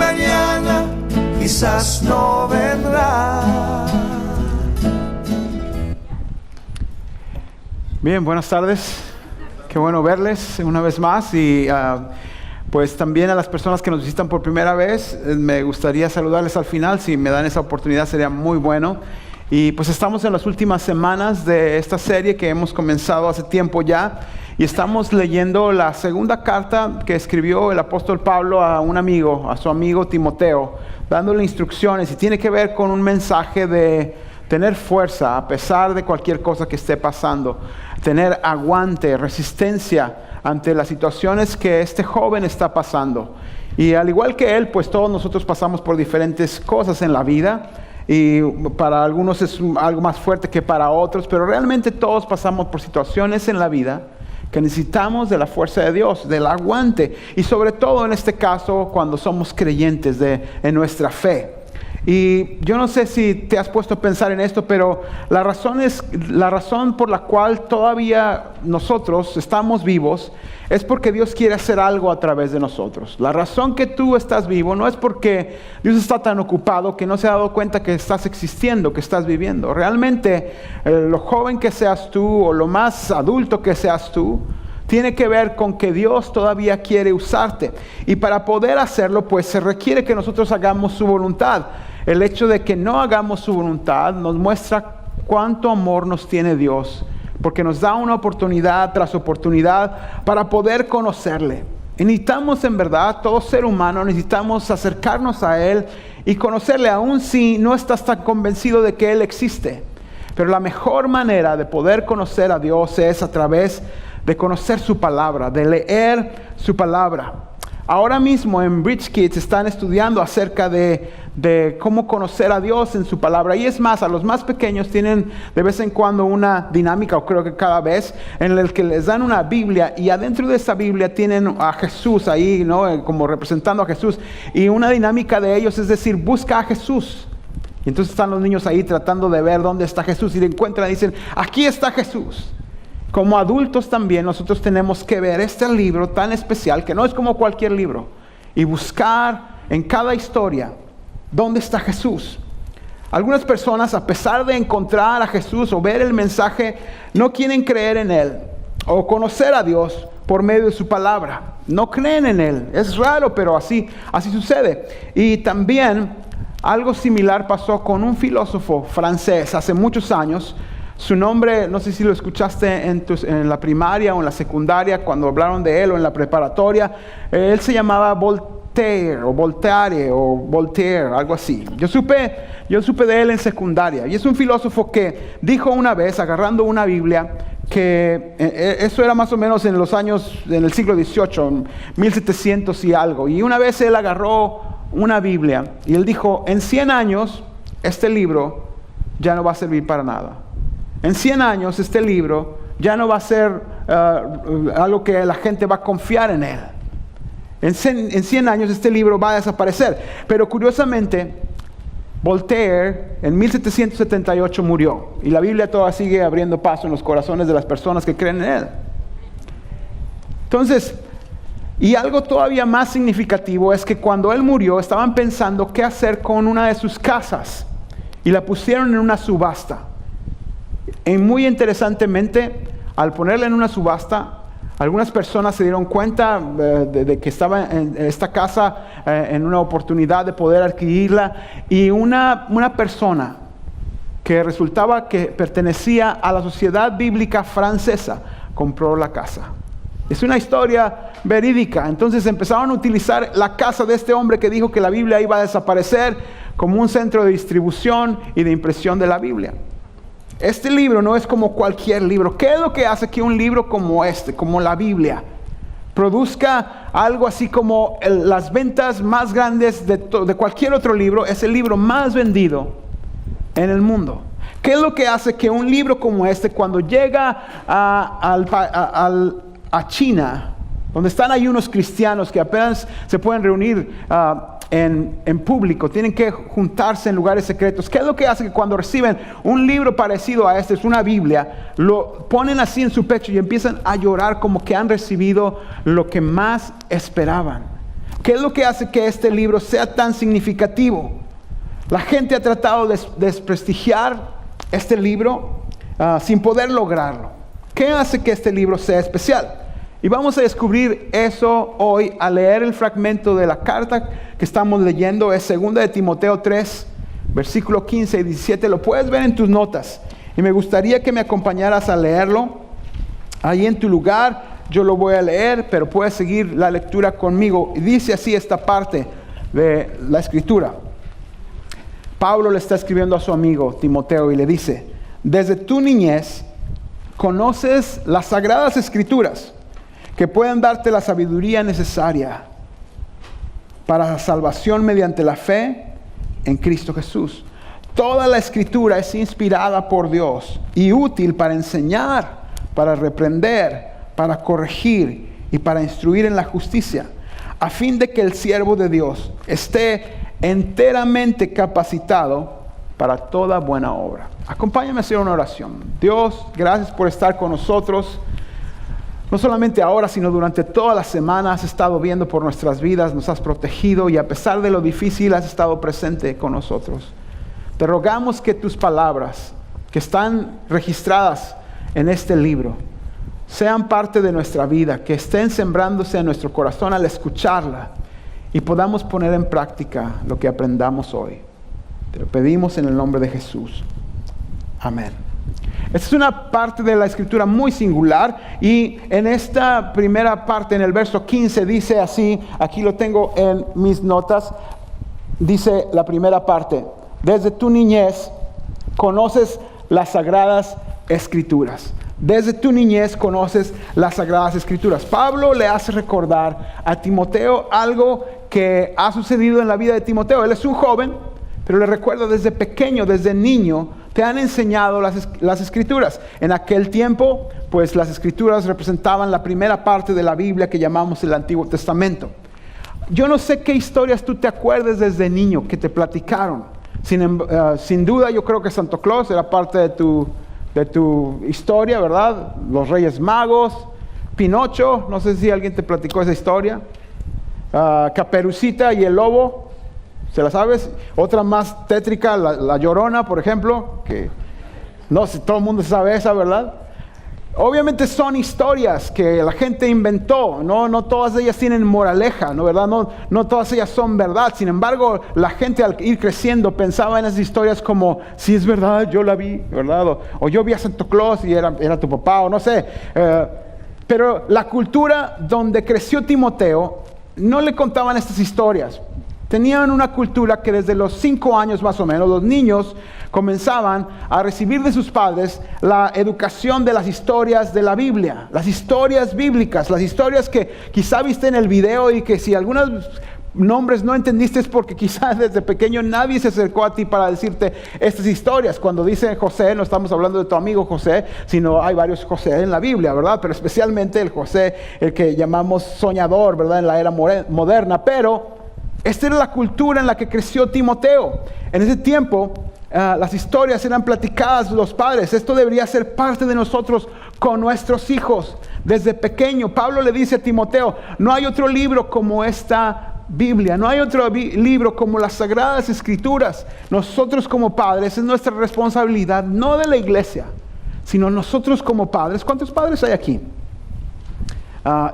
mañana quizás no vendrá. Bien, buenas tardes. Qué bueno verles una vez más y pues también a las personas que nos visitan por primera vez, me gustaría saludarles al final. Si me dan esa oportunidad sería muy bueno. Y pues estamos en las últimas semanas de esta serie que hemos comenzado hace tiempo ya, y estamos leyendo la segunda carta que escribió el apóstol Pablo a un amigo, a su amigo Timoteo, dándole instrucciones, y tiene que ver con un mensaje de tener fuerza a pesar de cualquier cosa que esté pasando, tener aguante, resistencia ante las situaciones que este joven está pasando. Y al igual que él, pues todos nosotros pasamos por diferentes cosas en la vida, y para algunos es algo más fuerte que para otros, pero realmente todos pasamos por situaciones en la vida que necesitamos de la fuerza de Dios, del aguante, y sobre todo en este caso cuando somos creyentes en nuestra fe. Y yo no sé si te has puesto a pensar en esto, pero la razón por la cual todavía nosotros estamos vivos es porque Dios quiere hacer algo a través de nosotros. La razón que tú estás vivo no es porque Dios está tan ocupado que no se ha dado cuenta que estás existiendo, que estás viviendo. Realmente, lo joven que seas tú o lo más adulto que seas tú, tiene que ver con que Dios todavía quiere usarte. Y para poder hacerlo, pues se requiere que nosotros hagamos su voluntad. El hecho de que no hagamos su voluntad nos muestra cuánto amor nos tiene Dios, porque nos da una oportunidad tras oportunidad para poder conocerle. Y necesitamos, en verdad, todo ser humano, necesitamos acercarnos a Él y conocerle, aun si no estás tan convencido de que Él existe. Pero la mejor manera de poder conocer a Dios es a través de conocer su palabra, de leer su palabra. Ahora mismo en Bridge Kids están estudiando acerca de cómo conocer a Dios en su palabra. Y es más, a los más pequeños tienen de vez en cuando una dinámica, o creo que cada vez, en el que les dan una Biblia, y adentro de esa Biblia tienen a Jesús ahí, ¿no? Como representando a Jesús. Y una dinámica de ellos es decir, busca a Jesús. Y entonces están los niños ahí tratando de ver dónde está Jesús, y le encuentran y dicen, aquí está Jesús. Como adultos también nosotros tenemos que ver este libro tan especial, que no es como cualquier libro, y buscar en cada historia dónde está Jesús. Algunas personas, a pesar de encontrar a Jesús o ver el mensaje, no quieren creer en Él o conocer a Dios por medio de su palabra. No creen en Él. Es raro, pero así sucede. Y también algo similar pasó con un filósofo francés hace muchos años. Su nombre, no sé si lo escuchaste en la primaria o en la secundaria, cuando hablaron de él, o en la preparatoria. Él se llamaba Voltaire, algo así. Yo supe de él en secundaria. Y es un filósofo que dijo una vez, agarrando una Biblia, que eso era más o menos en el siglo XVIII, 1700 y algo. Y una vez él agarró una Biblia y él dijo, en 100 años este libro ya no va a servir para nada. En 100 años este libro ya no va a ser algo que la gente va a confiar en él. En 100 años este libro va a desaparecer. Pero curiosamente, Voltaire en 1778 murió. Y la Biblia todavía sigue abriendo paso en los corazones de las personas que creen en él. Entonces, y algo todavía más significativo es que cuando él murió, estaban pensando qué hacer con una de sus casas. Y la pusieron en una subasta. Y muy interesantemente, al ponerla en una subasta, algunas personas se dieron cuenta de que estaba en esta casa en una oportunidad de poder adquirirla, y una persona que resultaba que pertenecía a la Sociedad Bíblica Francesa compró la casa. Es una historia verídica. Entonces empezaron a utilizar la casa de este hombre que dijo que la Biblia iba a desaparecer como un centro de distribución y de impresión de la Biblia. Este libro no es como cualquier libro. ¿Qué es lo que hace que un libro como este, como la Biblia, produzca algo así como las ventas más grandes de cualquier otro libro? Es el libro más vendido en el mundo. ¿Qué es lo que hace que un libro como este, cuando llega a China, donde están ahí unos cristianos que apenas se pueden reunir en público, tienen que juntarse en lugares secretos, qué es lo que hace que cuando reciben un libro parecido a este, es una Biblia, lo ponen así en su pecho y empiezan a llorar como que han recibido lo que más esperaban? ¿Qué es lo que hace que este libro sea tan significativo? La gente ha tratado de desprestigiar este libro sin poder lograrlo. ¿Qué hace que este libro sea especial? Y vamos a descubrir eso hoy al leer el fragmento de la carta que estamos leyendo. Es 2 de Timoteo 3, versículo 15 y 17. Lo puedes ver en tus notas. Y me gustaría que me acompañaras a leerlo. Ahí en tu lugar yo lo voy a leer, pero puedes seguir la lectura conmigo. Y dice así esta parte de la escritura. Pablo le está escribiendo a su amigo Timoteo y le dice: desde tu niñez conoces las sagradas escrituras que pueden darte la sabiduría necesaria para la salvación mediante la fe en Cristo Jesús. Toda la escritura es inspirada por Dios y útil para enseñar, para reprender, para corregir y para instruir en la justicia, a fin de que el siervo de Dios esté enteramente capacitado para toda buena obra. Acompáñame a hacer una oración. Dios, gracias por estar con nosotros. No solamente ahora, sino durante toda la semana has estado viendo por nuestras vidas, nos has protegido y a pesar de lo difícil has estado presente con nosotros. Te rogamos que tus palabras, que están registradas en este libro, sean parte de nuestra vida, que estén sembrándose en nuestro corazón al escucharla y podamos poner en práctica lo que aprendamos hoy. Te lo pedimos en el nombre de Jesús. Amén. Esta es una parte de la escritura muy singular y en esta primera parte, en el verso 15, dice así, aquí lo tengo en mis notas, dice la primera parte: desde tu niñez conoces las sagradas escrituras. Desde tu niñez conoces las sagradas escrituras. Pablo le hace recordar a Timoteo algo que ha sucedido en la vida de Timoteo. Él es un joven, pero le recuerda desde pequeño, desde niño, te han enseñado las escrituras. En aquel tiempo, pues las escrituras representaban la primera parte de la Biblia que llamamos el Antiguo Testamento. Yo no sé qué historias tú te acuerdes desde niño que te platicaron. Sin duda yo creo que Santo Claus era parte de tu historia, ¿verdad? Los Reyes Magos, Pinocho, no sé si alguien te platicó esa historia. Caperucita y el lobo, ¿se la sabes? Otra más tétrica, la Llorona, por ejemplo, que no sé, todo el mundo sabe esa, ¿verdad? Obviamente son historias que la gente inventó, no todas ellas tienen moraleja, ¿no? ¿Verdad? No todas ellas son verdad. Sin embargo, la gente al ir creciendo pensaba en esas historias como, si es verdad, yo la vi, ¿verdad? O yo vi a Santo Claus y era tu papá, o no sé. Pero la cultura donde creció Timoteo no le contaban estas historias. Tenían una cultura que desde los 5 años más o menos, los niños comenzaban a recibir de sus padres la educación de las historias de la Biblia, las historias bíblicas, las historias que quizá viste en el video y que si algunos nombres no entendiste es porque quizás desde pequeño nadie se acercó a ti para decirte estas historias. Cuando dice José, no estamos hablando de tu amigo José, sino hay varios José en la Biblia, ¿verdad? Pero especialmente el José, el que llamamos soñador, ¿verdad? En la era moderna, pero esta era la cultura en la que creció Timoteo. En ese tiempo, las historias eran platicadas los padres. Esto debería ser parte de nosotros con nuestros hijos. Desde pequeño, Pablo le dice a Timoteo, no hay otro libro como esta Biblia, no hay otro libro como las Sagradas Escrituras. Nosotros como padres, es nuestra responsabilidad, no de la iglesia, sino nosotros como padres. ¿Cuántos padres hay aquí?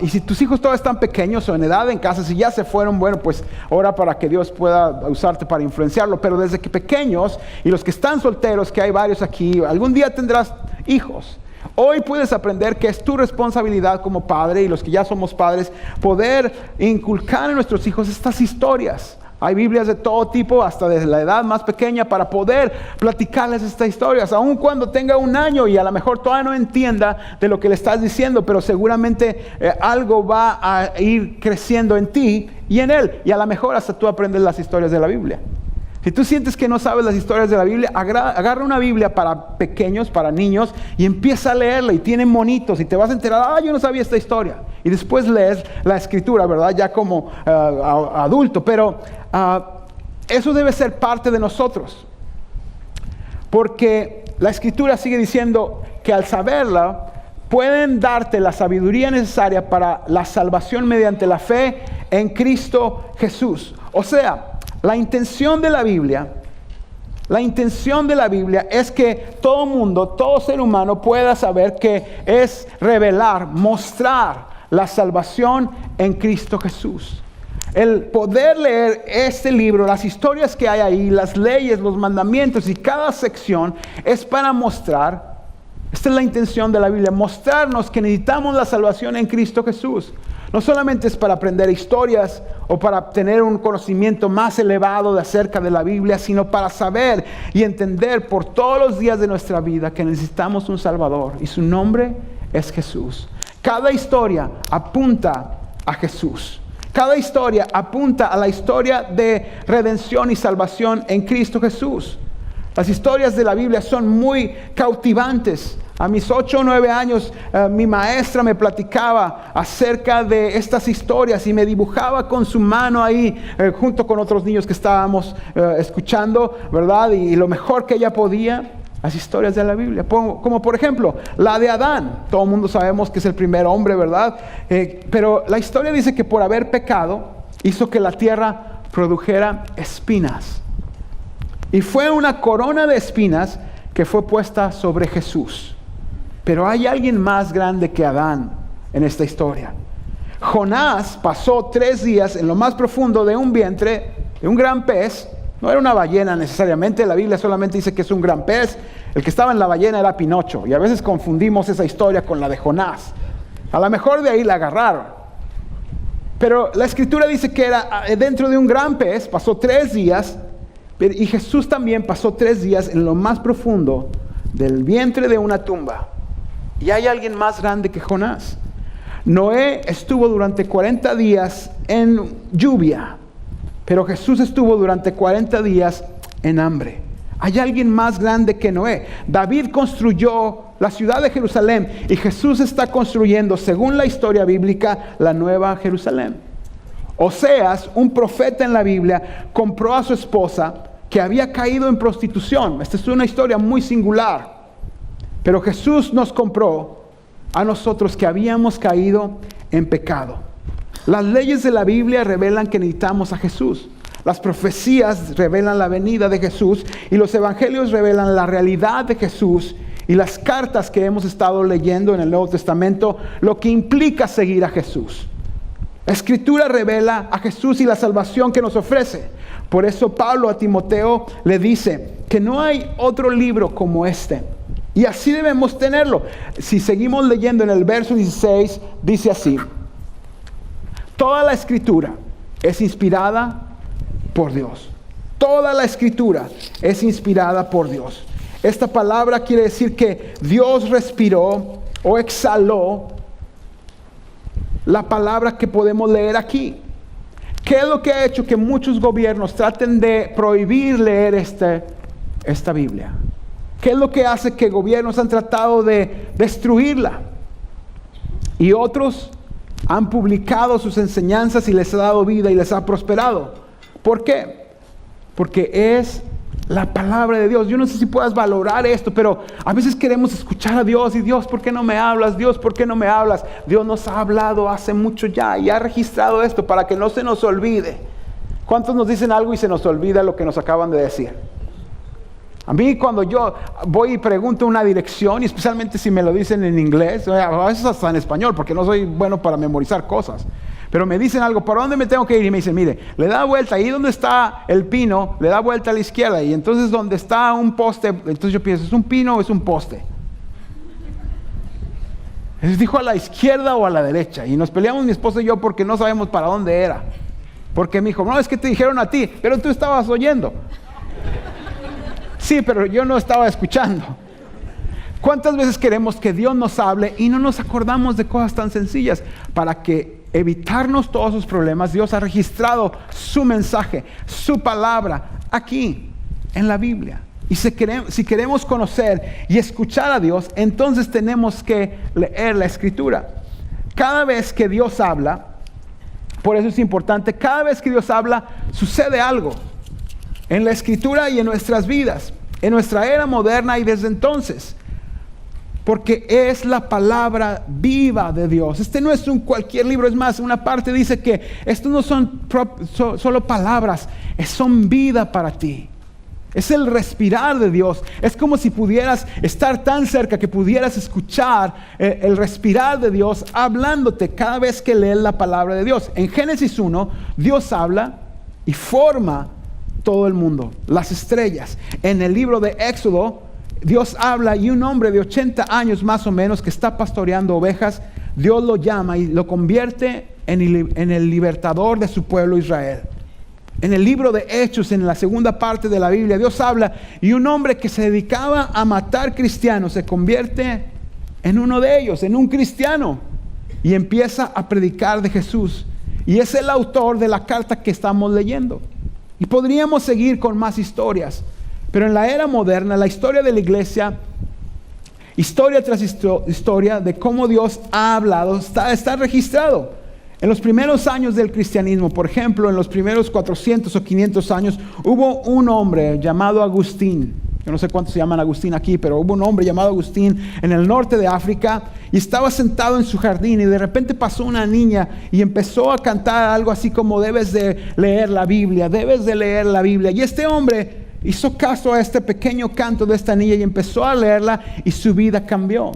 Y si tus hijos todavía están pequeños o en edad en casa, si ya se fueron, bueno, pues ora para que Dios pueda usarte para influenciarlo. Pero desde que pequeños, y los que están solteros, que hay varios aquí, algún día tendrás hijos. Hoy puedes aprender que es tu responsabilidad como padre, y los que ya somos padres, poder inculcar en nuestros hijos estas historias. Hay Biblias de todo tipo, hasta desde la edad más pequeña, para poder platicarles estas historias, aun cuando tenga 1 año y a lo mejor todavía no entienda de lo que le estás diciendo, pero seguramente algo va a ir creciendo en ti y en él, y a lo mejor hasta tú aprendes las historias de la Biblia. Si tú sientes que no sabes las historias de la Biblia, agarra una Biblia para pequeños, para niños, y empieza a leerla, y tiene monitos, y te vas a enterar, yo no sabía esta historia. Y después lees la escritura, ¿verdad? Ya como adulto, pero eso debe ser parte de nosotros. Porque la escritura sigue diciendo que al saberla, pueden darte la sabiduría necesaria para la salvación mediante la fe en Cristo Jesús. O sea, la intención de la Biblia es que todo mundo, todo ser humano pueda saber que es revelar, mostrar la salvación en Cristo Jesús. El poder leer este libro, las historias que hay ahí, las leyes, los mandamientos y cada sección es para mostrar, esta es la intención de la Biblia, mostrarnos que necesitamos la salvación en Cristo Jesús. No solamente es para aprender historias o para tener un conocimiento más elevado acerca de la Biblia, sino para saber y entender por todos los días de nuestra vida que necesitamos un Salvador y su nombre es Jesús. Cada historia apunta a Jesús. Cada historia apunta a la historia de redención y salvación en Cristo Jesús. Las historias de la Biblia son muy cautivantes. A mis 8 o 9 años, mi maestra me platicaba acerca de estas historias y me dibujaba con su mano ahí, junto con otros niños que estábamos escuchando, ¿verdad? Y lo mejor que ella podía, las historias de la Biblia. Como por ejemplo, la de Adán. Todo el mundo sabemos que es el primer hombre, ¿verdad? Pero la historia dice que por haber pecado, hizo que la tierra produjera espinas. Y fue una corona de espinas que fue puesta sobre Jesús. Pero hay alguien más grande que Adán en esta historia. Jonás pasó 3 días en lo más profundo de un vientre de un gran pez. No era una ballena necesariamente, la Biblia solamente dice que es un gran pez. El que estaba en la ballena era Pinocho. Y a veces confundimos esa historia con la de Jonás. A lo mejor de ahí la agarraron. Pero la Escritura dice que era dentro de un gran pez, pasó 3 días. Y Jesús también pasó 3 días en lo más profundo del vientre de una tumba. Y hay alguien más grande que Jonás. Noé estuvo durante 40 días en lluvia, pero Jesús estuvo durante 40 días en hambre. Hay alguien más grande que Noé. David construyó la ciudad de Jerusalén y Jesús está construyendo, según la historia bíblica, la nueva Jerusalén. Oseas, un profeta en la Biblia, compró a su esposa que había caído en prostitución. Esta es una historia muy singular. Pero Jesús nos compró a nosotros que habíamos caído en pecado. Las leyes de la Biblia revelan que necesitamos a Jesús. Las profecías revelan la venida de Jesús y los evangelios revelan la realidad de Jesús y las cartas que hemos estado leyendo en el Nuevo Testamento, lo que implica seguir a Jesús. La Escritura revela a Jesús y la salvación que nos ofrece. Por eso Pablo a Timoteo le dice que no hay otro libro como este. Y así debemos tenerlo. Si seguimos leyendo en el verso 16, dice así: toda la Escritura es inspirada por Dios. Toda la Escritura es inspirada por Dios. Esta palabra quiere decir que Dios respiró o exhaló la palabra que podemos leer aquí. ¿Qué es lo que ha hecho que muchos gobiernos traten de prohibir leer esta Biblia? ¿Qué es lo que hace que gobiernos han tratado de destruirla? Y otros han publicado sus enseñanzas y les ha dado vida y les ha prosperado. ¿Por qué? Porque es la palabra de Dios. Yo no sé si puedas valorar esto, pero a veces queremos escuchar a Dios y Dios, ¿por qué no me hablas? Dios, ¿por qué no me hablas? Dios nos ha hablado hace mucho ya y ha registrado esto para que no se nos olvide. ¿Cuántos nos dicen algo y se nos olvida lo que nos acaban de decir? A mí cuando yo voy y pregunto una dirección, y especialmente si me lo dicen en inglés, a veces hasta en español, porque no soy bueno para memorizar cosas, pero me dicen algo, ¿para dónde me tengo que ir? Y me dicen, mire, le da vuelta, ahí donde está el pino, le da vuelta a la izquierda, y entonces donde está un poste, entonces yo pienso, ¿es un pino o es un poste? Entonces dijo a la izquierda o a la derecha, y nos peleamos mi esposa y yo porque no sabemos para dónde era, porque me dijo, no, es que te dijeron a ti, pero tú estabas oyendo. Sí, pero yo no estaba escuchando. ¿Cuántas veces queremos que Dios nos hable y no nos acordamos de cosas tan sencillas? Para que evitarnos todos esos problemas, Dios ha registrado su mensaje, su palabra, aquí, en la Biblia. Y si queremos conocer y escuchar a Dios, entonces tenemos que leer la Escritura. Cada vez que Dios habla, por eso es importante, cada vez que Dios habla, sucede algo. En la Escritura y en nuestras vidas, en nuestra era moderna y desde entonces. porque es la palabra viva de Dios. Este no es un cualquier libro, es más, una parte dice que estos no son solo palabras, son vida para ti. Es el respirar de Dios. Es como si pudieras estar tan cerca que pudieras escuchar el respirar de Dios hablándote cada vez que lees la palabra de Dios. En Génesis 1, Dios habla y forma todo el mundo, las estrellas. En el libro de Éxodo, Dios habla y un hombre de 80 años más o menos que está pastoreando ovejas, Dios lo llama y lo convierte en el libertador de su pueblo Israel. En el libro de Hechos, en la segunda parte de la Biblia, Dios habla y un hombre que se dedicaba a matar cristianos se convierte en uno de ellos, en un cristiano, y empieza a predicar de Jesús. Y es el autor de la carta que estamos leyendo. Y podríamos seguir con más historias, pero en la era moderna, la historia de la iglesia, historia tras historia de cómo Dios ha hablado, está registrado. En los primeros años del cristianismo, por ejemplo, en los primeros 400 o 500 años, hubo un hombre llamado Agustín. Yo no sé cuántos se llaman Agustín aquí, pero hubo un hombre llamado Agustín en el norte de África y estaba sentado en su jardín y de repente pasó una niña y empezó a cantar algo así como debes de leer la Biblia, debes de leer la Biblia. Y este hombre hizo caso a este pequeño canto de esta niña y empezó a leerla y su vida cambió.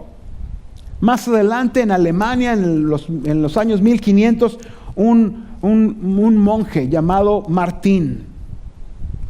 Más adelante en Alemania, en los años 1500, un monje llamado Martín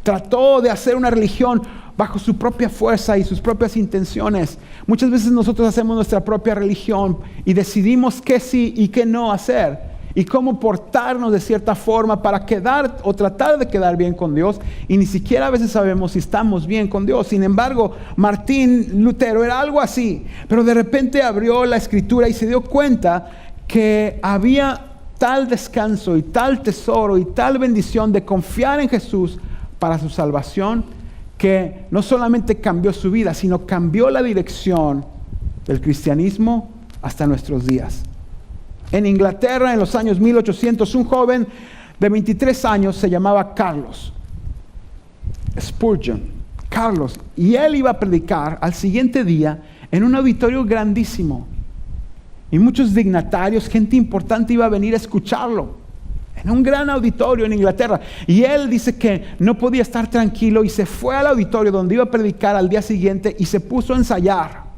trató de hacer una religión bajo su propia fuerza y sus propias intenciones. Muchas veces nosotros hacemos nuestra propia religión y decidimos qué sí y qué no hacer y cómo portarnos de cierta forma para quedar o tratar de quedar bien con Dios, y ni siquiera a veces sabemos si estamos bien con Dios. Sin embargo, Martín Lutero era algo así, pero de repente abrió la escritura y se dio cuenta que había tal descanso y tal tesoro y tal bendición de confiar en Jesús para su salvación, que no solamente cambió su vida, sino cambió la dirección del cristianismo hasta nuestros días. En Inglaterra, en los años 1800, un joven de 23 años se llamaba Carlos Spurgeon. Carlos, y él iba a predicar al siguiente día en un auditorio grandísimo. Y muchos dignatarios, gente importante iba a venir a escucharlo. En un gran auditorio en Inglaterra. Y él dice que no podía estar tranquilo y se fue al auditorio donde iba a predicar al día siguiente y se puso a ensayar.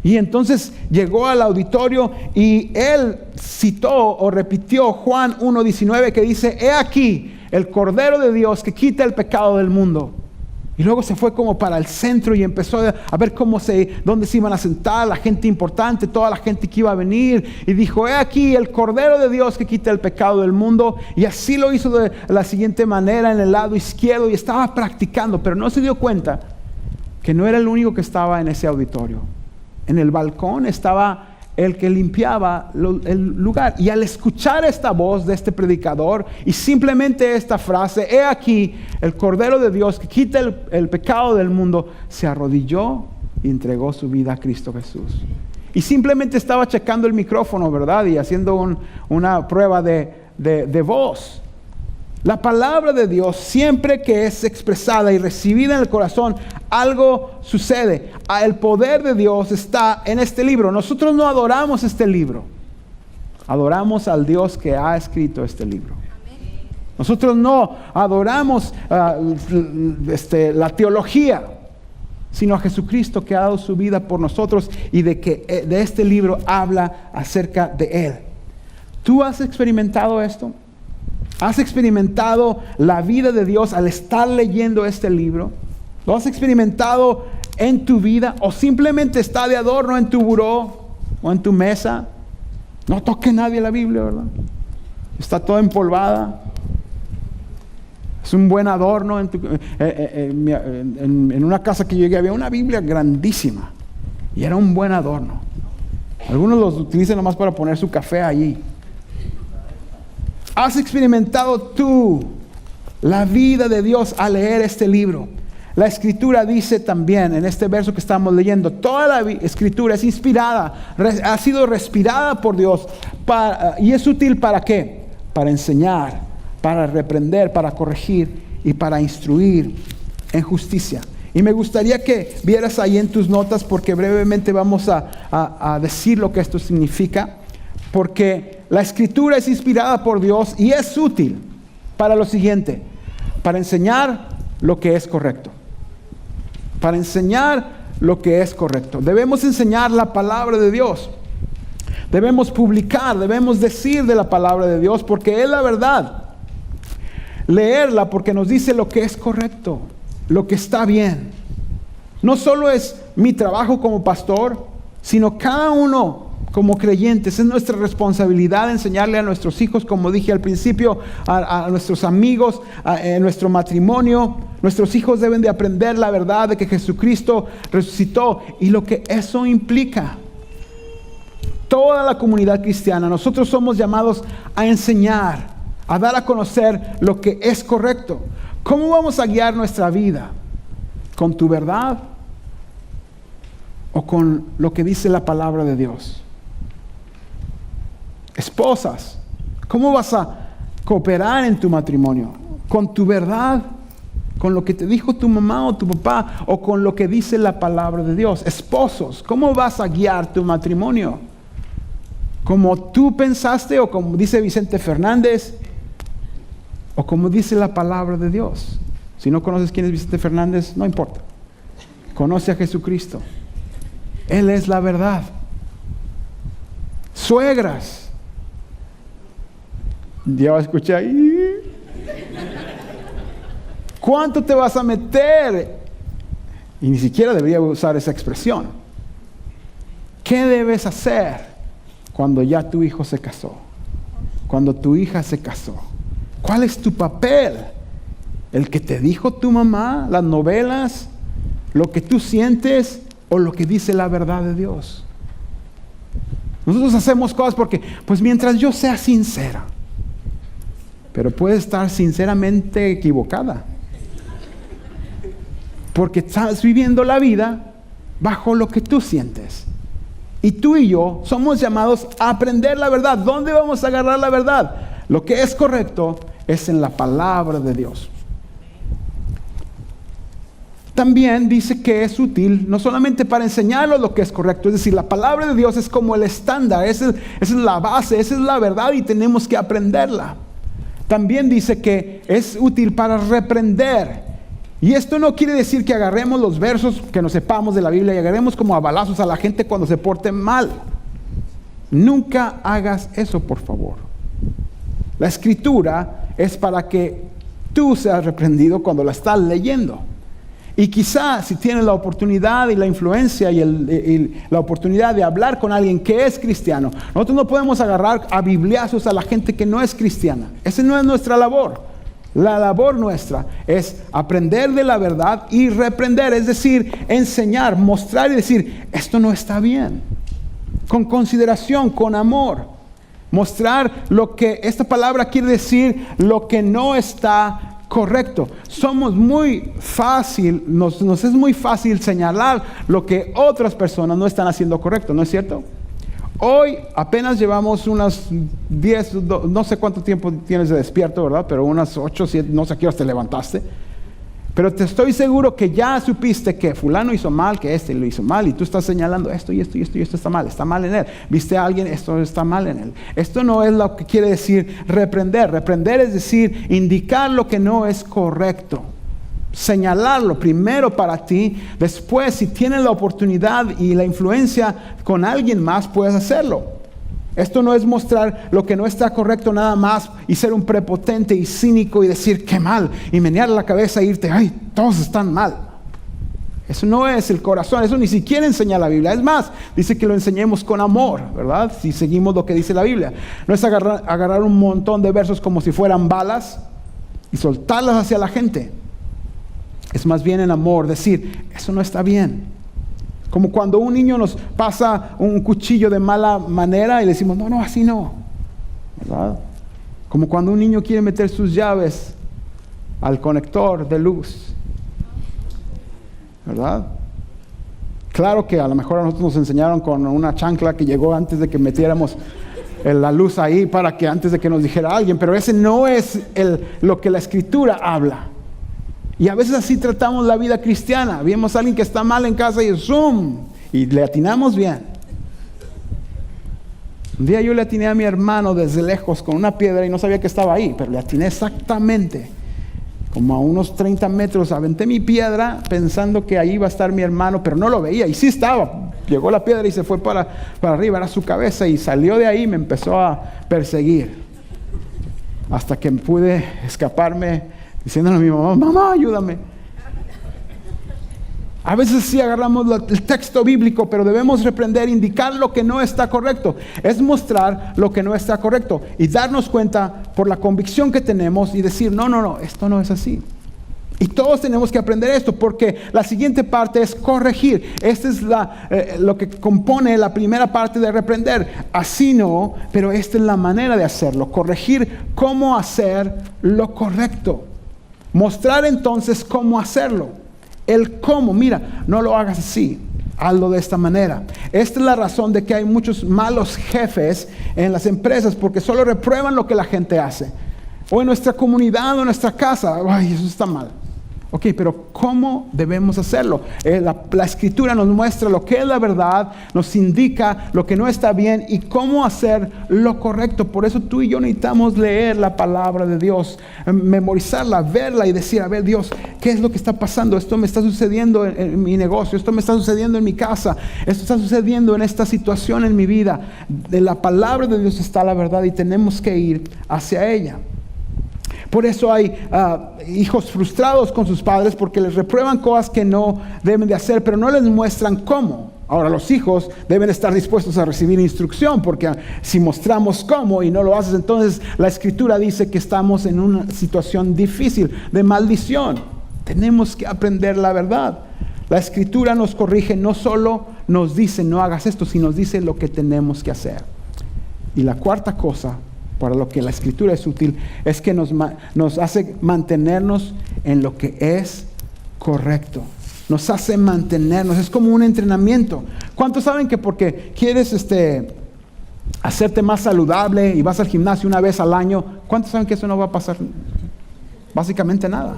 Y entonces llegó al auditorio y él citó o repitió Juan 1:19 que dice: he aquí el Cordero de Dios que quita el pecado del mundo. Y luego se fue como para el centro y empezó a ver dónde se iban a sentar la gente importante, toda la gente que iba a venir. Y dijo: he aquí el Cordero de Dios que quita el pecado del mundo. Y así lo hizo de la siguiente manera en el lado izquierdo y estaba practicando, pero no se dio cuenta que no era el único que estaba en ese auditorio. En el balcón estaba el que limpiaba el lugar. Y al escuchar esta voz de este predicador y simplemente esta frase: he aquí el Cordero de Dios que quita el pecado del mundo, se arrodilló y entregó su vida a Cristo Jesús. Y simplemente estaba checando el micrófono, ¿verdad? Y haciendo una prueba de voz. La palabra de Dios, siempre que es expresada y recibida en el corazón, algo sucede. El poder de Dios está en este libro. Nosotros no adoramos este libro. Adoramos al Dios que ha escrito este libro. Nosotros no adoramos la teología, sino a Jesucristo que ha dado su vida por nosotros y de este libro habla acerca de Él. ¿Tú has experimentado esto? ¿Has experimentado la vida de Dios al estar leyendo este libro? ¿Lo has experimentado en tu vida o simplemente está de adorno en tu buró o en tu mesa? No toque nadie la Biblia, ¿verdad? Está toda empolvada. Es un buen adorno. En una casa que llegué había una Biblia grandísima y era un buen adorno. Algunos los utilizan nomás para poner su café allí. ¿Has experimentado tú la vida de Dios al leer este libro? La Escritura dice también en este verso que estamos leyendo: toda la Escritura es inspirada, ha sido respirada por Dios y es útil ¿para qué? Para enseñar, para reprender, para corregir y para instruir en justicia. Y me gustaría que vieras ahí en tus notas, porque brevemente vamos a decir lo que esto significa, porque la Escritura es inspirada por Dios y es útil para lo siguiente: para enseñar lo que es correcto. Para enseñar lo que es correcto. Debemos enseñar la palabra de Dios. Debemos publicar, debemos decir de la palabra de Dios, porque es la verdad. Leerla porque nos dice lo que es correcto, lo que está bien. No solo es mi trabajo como pastor, sino cada uno como creyentes. Es nuestra responsabilidad enseñarle a nuestros hijos, como dije al principio, a nuestros amigos, en nuestro matrimonio. Nuestros hijos deben de aprender la verdad de que Jesucristo resucitó y lo que eso implica. Toda la comunidad cristiana, nosotros somos llamados a enseñar, a dar a conocer lo que es correcto. ¿Cómo vamos a guiar nuestra vida? ¿Con tu verdad o con lo que dice la palabra de Dios? Esposas, ¿cómo vas a cooperar en tu matrimonio? ¿Con tu verdad? ¿Con lo que te dijo tu mamá o tu papá? ¿O con lo que dice la palabra de Dios? Esposos, ¿cómo vas a guiar tu matrimonio? ¿Como tú pensaste o como dice Vicente Fernández? ¿O como dice la palabra de Dios? Si no conoces quién es Vicente Fernández, no importa. Conoce a Jesucristo. Él es la verdad. Suegras, ya escuché ahí. ¿Cuánto te vas a meter? Y ni siquiera debería usar esa expresión. ¿Qué debes hacer cuando ya tu hijo se casó? Cuando tu hija se casó. ¿Cuál es tu papel? ¿El que te dijo tu mamá? ¿Las novelas? ¿Lo que tú sientes? ¿O lo que dice la verdad de Dios? Nosotros hacemos cosas porque, pues mientras yo sea sincera. Pero puede estar sinceramente equivocada. Porque estás viviendo la vida bajo lo que tú sientes. Y tú y yo somos llamados a aprender la verdad. ¿Dónde vamos a agarrar la verdad? Lo que es correcto es en la palabra de Dios. También dice que es útil no solamente para enseñarlo lo que es correcto, es decir, la palabra de Dios es como el estándar, esa es la base, esa es la verdad y tenemos que aprenderla. También dice que es útil para reprender. Y esto no quiere decir que agarremos los versos que nos sepamos de la Biblia y agarremos como a balazos a la gente cuando se porte mal. Nunca hagas eso, por favor. La Escritura es para que tú seas reprendido cuando la estás leyendo. Y quizás si tienes la oportunidad y la influencia y la oportunidad de hablar con alguien que es cristiano, nosotros no podemos agarrar a bibliazos a la gente que no es cristiana. Esa no es nuestra labor. La labor nuestra es aprender de la verdad y reprender, es decir, enseñar, mostrar y decir, esto no está bien. Con consideración, con amor. Mostrar lo que esta palabra quiere decir, lo que no está correcto. Somos muy fácil, nos es muy fácil señalar lo que otras personas no están haciendo correcto, ¿no es cierto? Hoy apenas llevamos unas 10, no sé cuánto tiempo tienes de despierto, ¿verdad? Pero unas 8, 7, no sé a qué horas te levantaste. Pero te estoy seguro que ya supiste que fulano hizo mal, que este lo hizo mal, y tú estás señalando esto y esto y esto y esto está mal en él. Viste a alguien, esto está mal en él. Esto no es lo que quiere decir reprender. Reprender es decir, indicar lo que no es correcto. Señalarlo primero para ti, después si tienes la oportunidad y la influencia con alguien más, puedes hacerlo. Esto no es mostrar lo que no está correcto nada más y ser un prepotente y cínico y decir qué mal y menear la cabeza e irte, ay, todos están mal. Eso no es el corazón, eso ni siquiera enseña la Biblia. Es más, dice que lo enseñemos con amor, ¿verdad? Si seguimos lo que dice la Biblia. No es agarrar un montón de versos como si fueran balas y soltarlas hacia la gente. Es más bien en amor, decir, eso no está bien. Como cuando un niño nos pasa un cuchillo de mala manera y le decimos, no, así no. ¿Verdad? Como cuando un niño quiere meter sus llaves al conector de luz. ¿Verdad? Claro que a lo mejor a nosotros nos enseñaron con una chancla que llegó antes de que metiéramos la luz ahí para que antes de que nos dijera alguien, pero ese no es lo que la Escritura habla. Y a veces así tratamos la vida cristiana. Vemos a alguien que está mal en casa y ¡zoom! Y le atinamos bien. Un día yo le atiné a mi hermano desde lejos con una piedra y no sabía que estaba ahí, pero le atiné exactamente. Como a unos 30 metros aventé mi piedra pensando que ahí iba a estar mi hermano, pero no lo veía. Y sí estaba. Llegó la piedra y se fue para arriba, era su cabeza, y salió de ahí y me empezó a perseguir. Hasta que pude escaparme diciéndole a mi mamá, mamá, ayúdame. A veces sí agarramos el texto bíblico, pero debemos reprender, indicar lo que no está correcto. Es mostrar lo que no está correcto y darnos cuenta por la convicción que tenemos y decir, no, esto no es así. Y todos tenemos que aprender esto, porque la siguiente parte es corregir. Esta es lo que compone la primera parte de reprender. Así no, pero esta es la manera de hacerlo. Corregir cómo hacer lo correcto. Mostrar entonces cómo hacerlo. El cómo, mira, no lo hagas así, hazlo de esta manera. Esta es la razón de que hay muchos malos jefes en las empresas, porque solo reprueban lo que la gente hace. O en nuestra comunidad o en nuestra casa, ay, eso está mal. Ok, pero ¿cómo debemos hacerlo? La Escritura nos muestra lo que es la verdad, nos indica lo que no está bien y cómo hacer lo correcto. Por eso tú y yo necesitamos leer la palabra de Dios, memorizarla, verla y decir, a ver, Dios, ¿qué es lo que está pasando? Esto me está sucediendo en mi negocio, esto me está sucediendo en mi casa, esto está sucediendo en esta situación en mi vida. De la palabra de Dios está la verdad y tenemos que ir hacia ella. Por eso hay hijos frustrados con sus padres porque les reprueban cosas que no deben de hacer, pero no les muestran cómo. Ahora los hijos deben estar dispuestos a recibir instrucción, porque si mostramos cómo y no lo haces, entonces la Escritura dice que estamos en una situación difícil, de maldición. Tenemos que aprender la verdad. La Escritura nos corrige, no solo nos dice no hagas esto, sino nos dice lo que tenemos que hacer. Y la cuarta cosa, para lo que la Escritura es útil, es que nos hace mantenernos en lo que es correcto. Nos hace mantenernos, es como un entrenamiento. ¿Cuántos saben que porque quieres hacerte más saludable y vas al gimnasio una vez al año, cuántos saben que eso no va a pasar? Básicamente nada.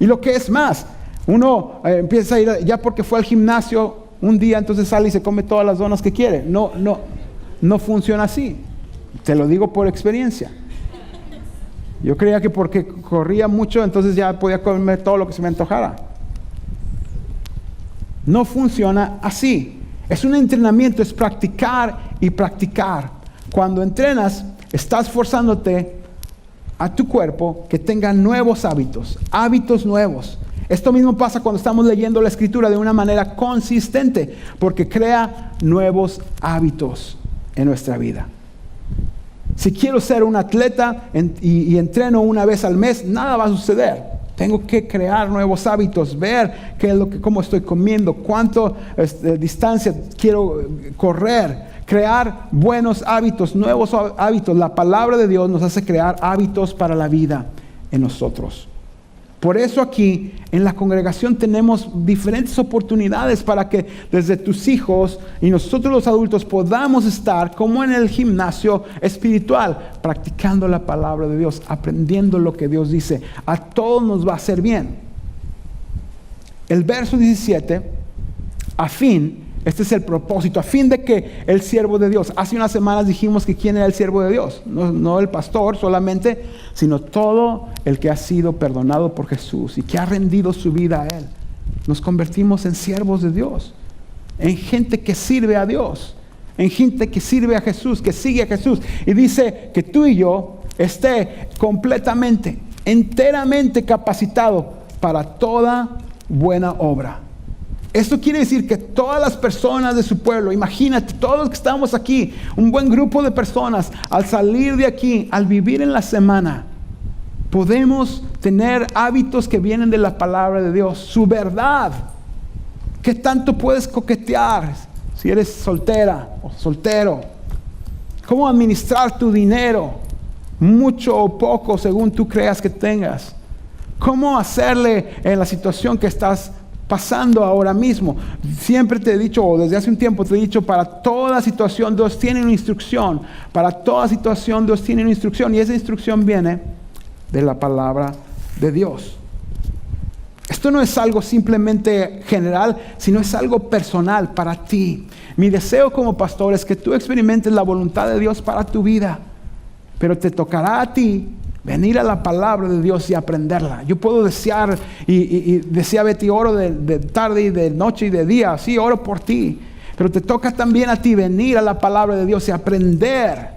Y lo que es más, uno empieza a ir, ya porque fue al gimnasio un día, entonces sale y se come todas las donas que quiere. No funciona así. Te lo digo por experiencia. Yo creía que porque corría mucho, entonces ya podía comer todo lo que se me antojara. No funciona así. Es un entrenamiento, es practicar y practicar. Cuando entrenas, estás forzándote a tu cuerpo que tenga nuevos hábitos nuevos. Esto mismo pasa cuando estamos leyendo la Escritura de una manera consistente, porque crea nuevos hábitos en nuestra vida. Si quiero ser un atleta y entreno una vez al mes, nada va a suceder. Tengo que crear nuevos hábitos, ver cómo estoy comiendo, cuánto distancia quiero correr, crear buenos hábitos, nuevos hábitos. La palabra de Dios nos hace crear hábitos para la vida en nosotros. Por eso aquí en la congregación tenemos diferentes oportunidades para que desde tus hijos y nosotros los adultos podamos estar como en el gimnasio espiritual, practicando la palabra de Dios, aprendiendo lo que Dios dice. A todos nos va a hacer bien. El verso 17, este es el propósito, a fin de que el siervo de Dios, hace unas semanas dijimos que quién era el siervo de Dios, no el pastor solamente, sino todo el que ha sido perdonado por Jesús y que ha rendido su vida a Él. Nos convertimos en siervos de Dios, en gente que sirve a Dios, en gente que sirve a Jesús, que sigue a Jesús. Y dice que tú y yo esté completamente, enteramente capacitado para toda buena obra. Esto quiere decir que todas las personas de su pueblo, imagínate, todos los que estamos aquí, un buen grupo de personas, al salir de aquí, al vivir en la semana, podemos tener hábitos que vienen de la palabra de Dios, su verdad. ¿Qué tanto puedes coquetear si eres soltera o soltero? ¿Cómo administrar tu dinero? Mucho o poco según tú creas que tengas. ¿Cómo hacerle en la situación que estás pasando ahora mismo? Siempre te he dicho, o desde hace un tiempo te he dicho, para toda situación Dios tiene una instrucción. Para toda situación Dios tiene una instrucción, y esa instrucción viene de la palabra de Dios. Esto no es algo simplemente general, sino es algo personal para ti. Mi deseo como pastor es que tú experimentes la voluntad de Dios para tu vida. Pero te tocará a ti venir a la palabra de Dios y aprenderla. Yo puedo desear, y decía Betty, oro de tarde y de noche y de día. Sí, oro por ti. Pero te toca también a ti venir a la palabra de Dios y aprender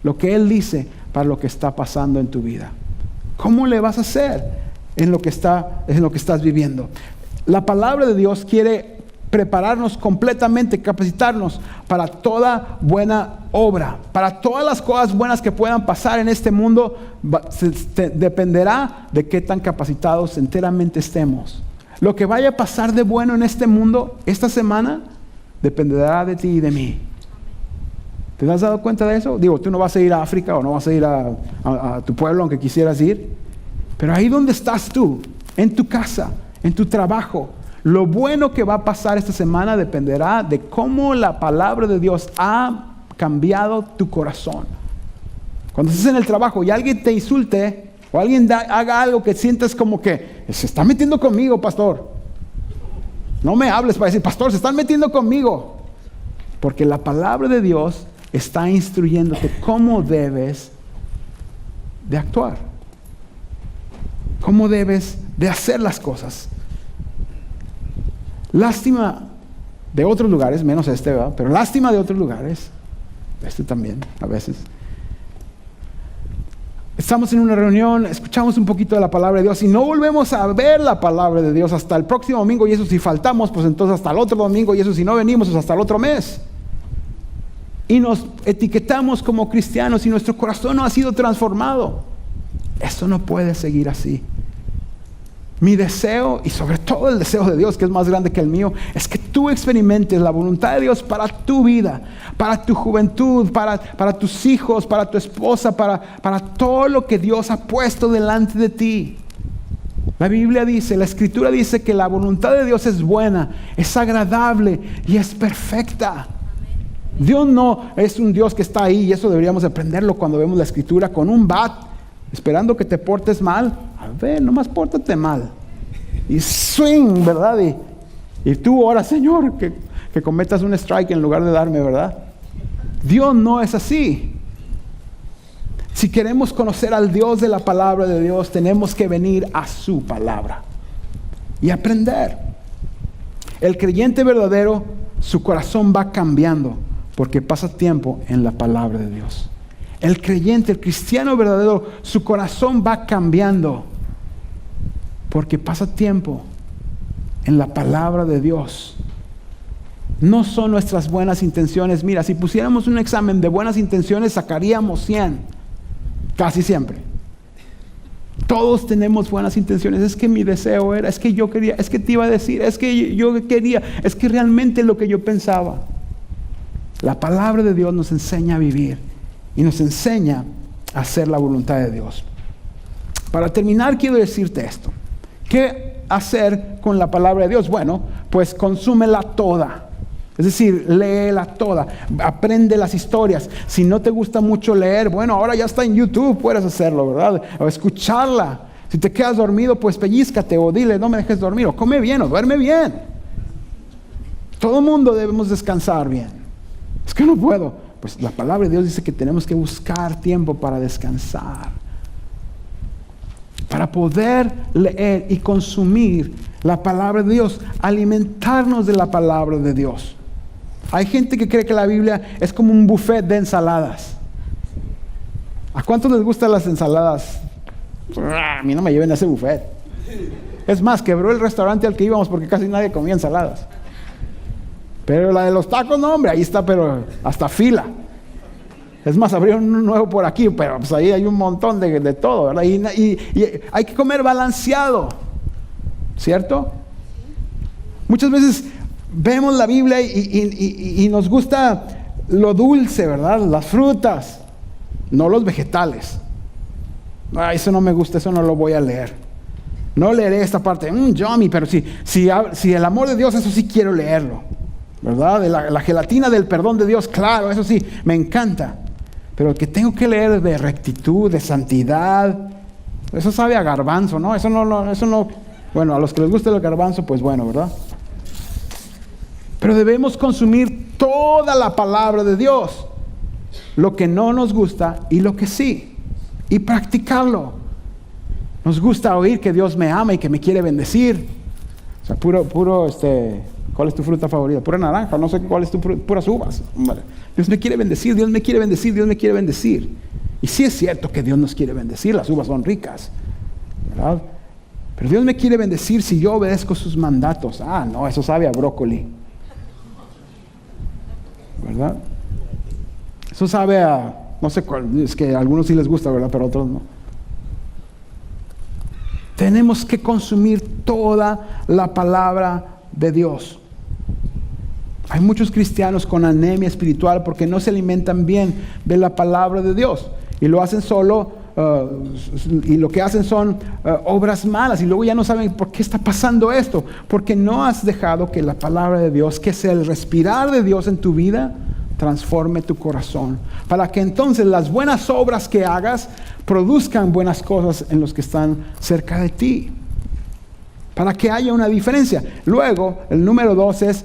lo que Él dice para lo que está pasando en tu vida. ¿Cómo le vas a hacer en lo que estás viviendo? La palabra de Dios quiere prepararnos completamente, capacitarnos para toda buena obra, para todas las cosas buenas que puedan pasar en este mundo. Dependerá de qué tan capacitados enteramente estemos. Lo que vaya a pasar de bueno en este mundo esta semana dependerá de ti y de mí. ¿Te has dado cuenta de eso? Digo, tú no vas a ir a África o no vas a ir a tu pueblo aunque quisieras ir. Pero ahí donde estás tú, en tu casa, en tu trabajo, lo bueno que va a pasar esta semana dependerá de cómo la palabra de Dios ha cambiado tu corazón. Cuando estés en el trabajo y alguien te insulte o alguien haga algo que sientes como que se está metiendo conmigo, pastor. No me hables para decir, pastor, se están metiendo conmigo. Porque la palabra de Dios está instruyéndote cómo debes de actuar. Cómo debes de hacer las cosas. Lástima de otros lugares, menos este, ¿verdad? Pero lástima de otros lugares, este también, a veces. Estamos en una reunión, escuchamos un poquito de la palabra de Dios y no volvemos a ver la palabra de Dios hasta el próximo domingo, y eso si faltamos, pues entonces hasta el otro domingo, y eso si no venimos, pues hasta el otro mes. Y nos etiquetamos como cristianos y nuestro corazón no ha sido transformado. Eso no puede seguir así. Mi deseo, y sobre todo el deseo de Dios, que es más grande que el mío, es que tú experimentes la voluntad de Dios para tu vida, para tu juventud, para tus hijos, para tu esposa, para todo lo que Dios ha puesto delante de ti. La Biblia dice, la Escritura dice que la voluntad de Dios es buena, es agradable y es perfecta. Dios no es un Dios que está ahí, y eso deberíamos aprenderlo cuando vemos la Escritura, con un bat, esperando que te portes mal. A ver, nomás pórtate mal. Y swing, ¿verdad? Y tú ora, Señor, que cometas un strike en lugar de darme, ¿verdad? Dios no es así. Si queremos conocer al Dios de la palabra de Dios, tenemos que venir a su palabra y aprender. El creyente verdadero, su corazón va cambiando porque pasa tiempo en la palabra de Dios. El creyente, el cristiano verdadero, su corazón va cambiando porque pasa tiempo en la palabra de Dios. No son nuestras buenas intenciones. Mira, si pusiéramos un examen de buenas intenciones, sacaríamos 100. Casi siempre. Todos tenemos buenas intenciones. Es que mi deseo era, es que yo quería, es que te iba a decir, es que yo quería, es que realmente lo que yo pensaba. La palabra de Dios nos enseña a vivir y nos enseña a hacer la voluntad de Dios. Para terminar, quiero decirte esto. ¿Qué hacer con la palabra de Dios? Bueno, pues consúmela toda. Es decir, léela toda. Aprende las historias. Si no te gusta mucho leer, bueno, ahora ya está en YouTube, puedes hacerlo, ¿verdad? O escucharla. Si te quedas dormido, pues pellízcate o dile, no me dejes dormir, o come bien o duerme bien. Todo el mundo debemos descansar bien. Es que no puedo. Pues la palabra de Dios dice que tenemos que buscar tiempo para descansar, para poder leer y consumir la palabra de Dios, alimentarnos de la palabra de Dios. Hay gente que cree que la Biblia es como un buffet de ensaladas. ¿A cuántos les gustan las ensaladas? A mí no me lleven a ese buffet. Es más, quebró el restaurante al que íbamos porque casi nadie comía ensaladas. Pero la de los tacos, no, hombre, ahí está, pero hasta fila. Es más, abrieron un nuevo por aquí, pero pues ahí hay un montón de todo, ¿verdad? Y hay que comer balanceado, ¿cierto? Muchas veces vemos la Biblia y nos gusta lo dulce, ¿verdad? Las frutas, no los vegetales. Eso no me gusta, eso no lo voy a leer. No leeré esta parte, yummy, pero si el amor de Dios, eso sí quiero leerlo, ¿verdad? De la gelatina del perdón de Dios, claro, eso sí, me encanta. Pero el que tengo que leer de rectitud, de santidad, eso sabe a garbanzo, ¿no? Eso no Bueno, a los que les gusta el garbanzo, pues bueno, ¿verdad? Pero debemos consumir toda la palabra de Dios. Lo que no nos gusta y lo que sí. Y practicarlo. Nos gusta oír que Dios me ama y que me quiere bendecir. O sea, ¿cuál es tu fruta favorita? Pura naranja, no sé cuál es puras uvas. Dios me quiere bendecir, Dios me quiere bendecir, Dios me quiere bendecir. Y sí es cierto que Dios nos quiere bendecir, las uvas son ricas, ¿verdad? Pero Dios me quiere bendecir si yo obedezco sus mandatos. Ah, no, eso sabe a brócoli, ¿verdad? Eso sabe a, no sé cuál, es que a algunos sí les gusta, ¿verdad? Pero a otros no. Tenemos que consumir toda la palabra de Dios. Hay muchos cristianos con anemia espiritual porque no se alimentan bien de la palabra de Dios. Y lo hacen solo, y lo que hacen son obras malas. Y luego ya no saben por qué está pasando esto. Porque no has dejado que la palabra de Dios, que es el respirar de Dios en tu vida, transforme tu corazón. Para que entonces las buenas obras que hagas produzcan buenas cosas en los que están cerca de ti. Para que haya una diferencia. Luego, el número 2 es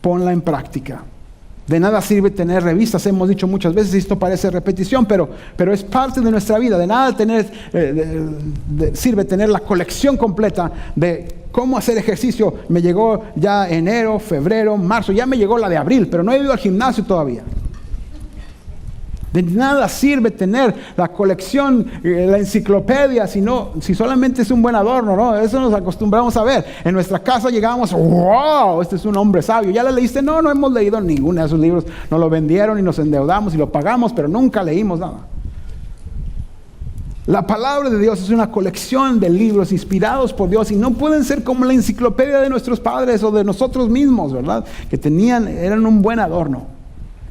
ponla en práctica. De nada sirve tener revistas, hemos dicho muchas veces, y esto parece repetición, pero es parte de nuestra vida. De nada sirve tener la colección completa de cómo hacer ejercicio. Me llegó ya enero, febrero, marzo, ya me llegó la de abril, pero no he ido al gimnasio todavía. De nada sirve tener la colección, la enciclopedia, si solamente es un buen adorno, ¿no? Eso nos acostumbramos a ver. En nuestra casa llegamos, ¡wow! Este es un hombre sabio. ¿Ya le leíste? No hemos leído ninguno de esos libros. Nos lo vendieron y nos endeudamos y lo pagamos, pero nunca leímos nada. La palabra de Dios es una colección de libros inspirados por Dios y no pueden ser como la enciclopedia de nuestros padres o de nosotros mismos, ¿verdad? Que eran un buen adorno.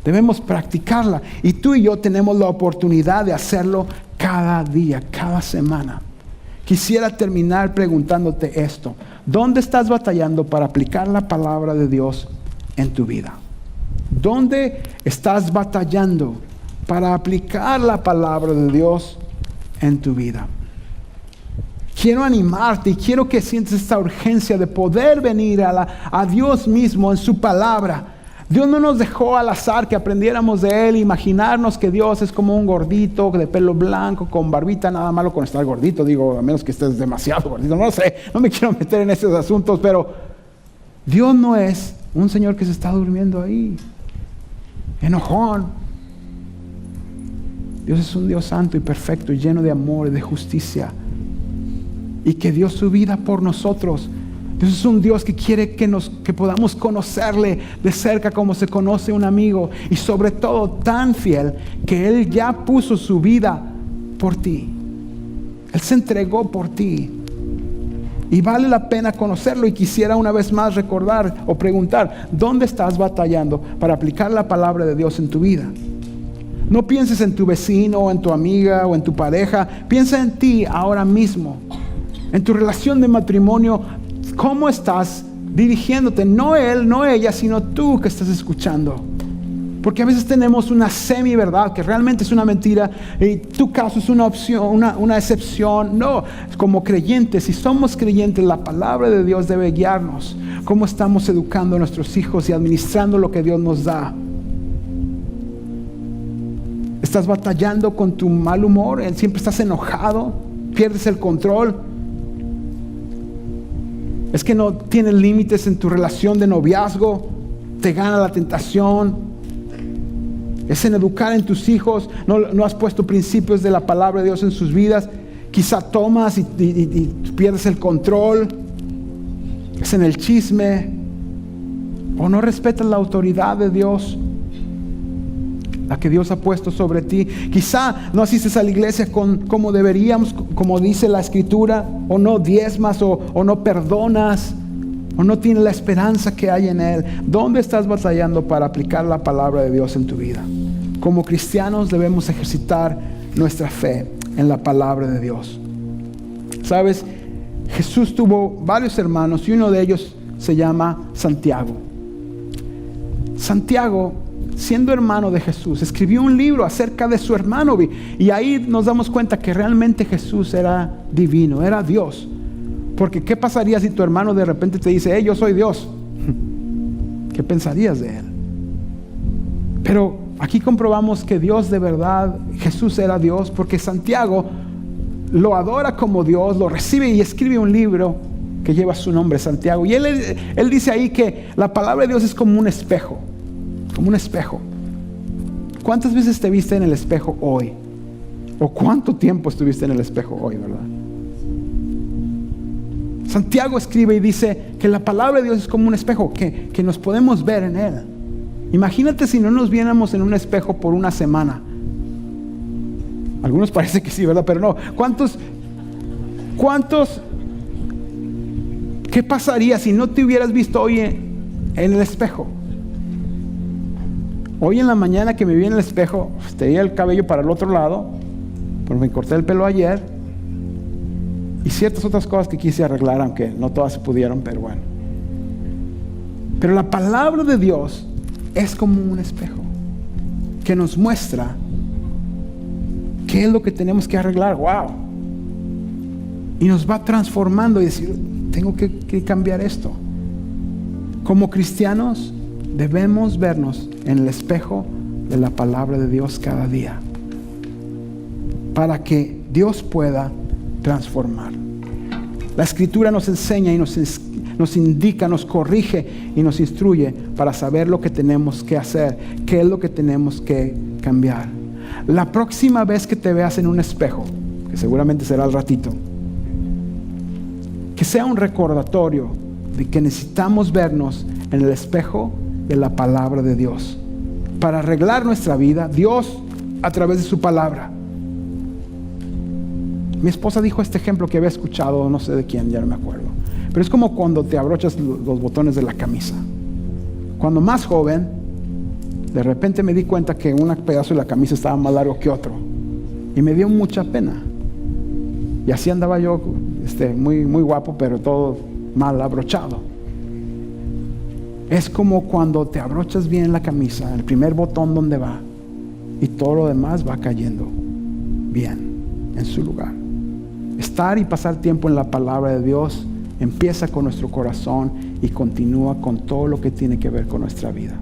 Debemos practicarla y tú y yo tenemos la oportunidad de hacerlo cada día, cada semana. Quisiera terminar preguntándote esto. ¿Dónde estás batallando para aplicar la palabra de Dios en tu vida? ¿Dónde estás batallando para aplicar la palabra de Dios en tu vida? Quiero animarte y quiero que sientas esta urgencia de poder venir a Dios mismo en su palabra. Dios no nos dejó al azar que aprendiéramos de Él, imaginarnos que Dios es como un gordito de pelo blanco, con barbita. Nada malo con estar gordito, digo, a menos que estés demasiado gordito. No sé, no me quiero meter en esos asuntos, pero Dios no es un Señor que se está durmiendo ahí, enojón. Dios es un Dios santo y perfecto, y lleno de amor y de justicia, y que dio su vida por nosotros. Dios es un Dios que quiere que podamos conocerle de cerca como se conoce un amigo, y sobre todo tan fiel que Él ya puso su vida por ti. Él se entregó por ti y vale la pena conocerlo. Y quisiera una vez más recordar o preguntar: ¿dónde estás batallando para aplicar la palabra de Dios en tu vida? No pienses en tu vecino o en tu amiga o en tu pareja. Piensa en ti ahora mismo, en tu relación de matrimonio. ¿Cómo estás dirigiéndote? No él, no ella, sino tú que estás escuchando. Porque a veces tenemos una semi-verdad que realmente es una mentira, y tu caso es una opción, una excepción. No, como creyentes, si somos creyentes, la palabra de Dios debe guiarnos. ¿Cómo estamos educando a nuestros hijos y administrando lo que Dios nos da? ¿Estás batallando con tu mal humor? ¿Siempre estás enojado? ¿Pierdes el control? ¿Es que no tienes límites en tu relación de noviazgo? ¿Te gana la tentación? ¿Es en educar en tus hijos? ¿No has puesto principios de la palabra de Dios en sus vidas? Quizá tomas y pierdes el control. ¿Es en el chisme? ¿O no respetas la autoridad de Dios, la que Dios ha puesto sobre ti? Quizá no asistes a la iglesia como deberíamos, como dice la Escritura, o no diezmas, o no perdonas, o no tienes la esperanza que hay en Él. ¿Dónde estás batallando para aplicar la palabra de Dios en tu vida? Como cristianos debemos ejercitar nuestra fe en la palabra de Dios. ¿Sabes? Jesús tuvo varios hermanos y uno de ellos se llama Santiago. Santiago, siendo hermano de Jesús, escribió un libro acerca de su hermano, y ahí nos damos cuenta que realmente Jesús era divino, era Dios. Porque ¿qué pasaría si tu hermano de repente te dice, hey, yo soy Dios? ¿Qué pensarías de él? Pero aquí comprobamos que Dios de verdad, Jesús era Dios, porque Santiago lo adora como Dios, lo recibe y escribe un libro que lleva su nombre, Santiago. Y él dice ahí que la palabra de Dios es como un espejo, como un espejo. ¿Cuántas veces te viste en el espejo hoy? ¿O cuánto tiempo estuviste en el espejo hoy, verdad? Santiago escribe y dice que la palabra de Dios es como un espejo, que nos podemos ver en él. Imagínate si no nos viéramos en un espejo por una semana. Algunos parece que sí, ¿verdad? Pero no. ¿Cuántos? ¿Qué pasaría si no te hubieras visto hoy en el espejo? Hoy en la mañana que me vi en el espejo, tenía el cabello para el otro lado, porque me corté el pelo ayer, y ciertas otras cosas que quise arreglar, aunque no todas se pudieron, pero bueno. Pero la palabra de Dios es como un espejo que nos muestra qué es lo que tenemos que arreglar. ¡Wow! Y nos va transformando y decir, tengo que cambiar esto. Como cristianos debemos vernos en el espejo de la palabra de Dios cada día, para que Dios pueda transformar. La Escritura nos enseña y nos indica, nos corrige y nos instruye para saber lo que tenemos que hacer, qué es lo que tenemos que cambiar. La próxima vez que te veas en un espejo, que seguramente será al ratito, que sea un recordatorio de que necesitamos vernos en el espejo de la palabra de Dios para arreglar nuestra vida, Dios a través de su palabra. Mi esposa dijo este ejemplo que había escuchado, no sé de quién, ya no me acuerdo, pero es como cuando te abrochas los botones de la camisa. Cuando más joven, de repente me di cuenta que un pedazo de la camisa estaba más largo que otro y me dio mucha pena, y así andaba yo, muy, muy guapo, pero todo mal abrochado. Es como cuando te abrochas bien la camisa, el primer botón donde va, y todo lo demás va cayendo bien en su lugar. Estar y pasar tiempo en la palabra de Dios empieza con nuestro corazón y continúa con todo lo que tiene que ver con nuestra vida.